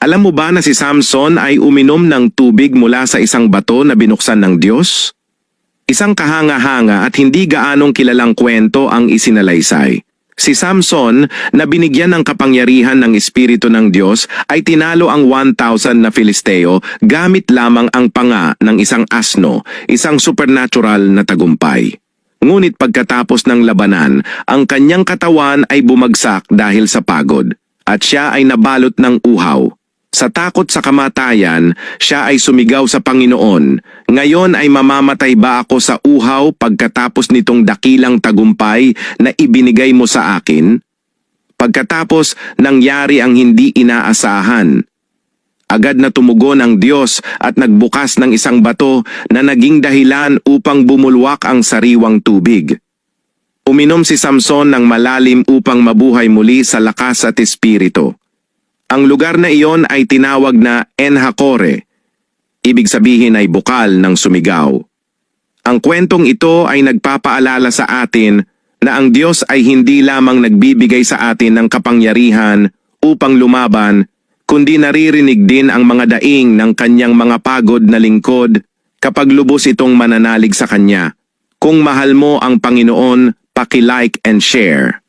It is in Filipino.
Alam mo ba na si Samson ay uminom ng tubig mula sa isang bato na binuksan ng Diyos? Isang kahanga-hanga at hindi gaanong kilalang kwento ang isinalaysay. Si Samson, na binigyan ng kapangyarihan ng Espiritu ng Diyos, ay tinalo ang 1,000 na Filisteo gamit lamang ang panga ng isang asno, isang supernatural na tagumpay. Ngunit pagkatapos ng labanan, ang kanyang katawan ay bumagsak dahil sa pagod, at siya ay nabalot ng uhaw. Sa takot sa kamatayan, siya ay sumigaw sa Panginoon, "Ngayon ay mamamatay ba ako sa uhaw pagkatapos nitong dakilang tagumpay na ibinigay mo sa akin?" Pagkatapos, nangyari ang hindi inaasahan. Agad na tumugon ang Diyos at nagbukas ng isang bato na naging dahilan upang bumulwak ang sariwang tubig. Uminom si Samson ng malalim upang mabuhay muli sa lakas at espiritu. Ang lugar na iyon ay tinawag na Enhakkore. Ibig sabihin ay bukal ng sumigaw. Ang kwentong ito ay nagpapaalala sa atin na ang Diyos ay hindi lamang nagbibigay sa atin ng kapangyarihan upang lumaban, kundi naririnig din ang mga daing ng kanyang mga pagod na lingkod kapag lubos itong mananalig sa kanya. Kung mahal mo ang Panginoon, paki-like and share.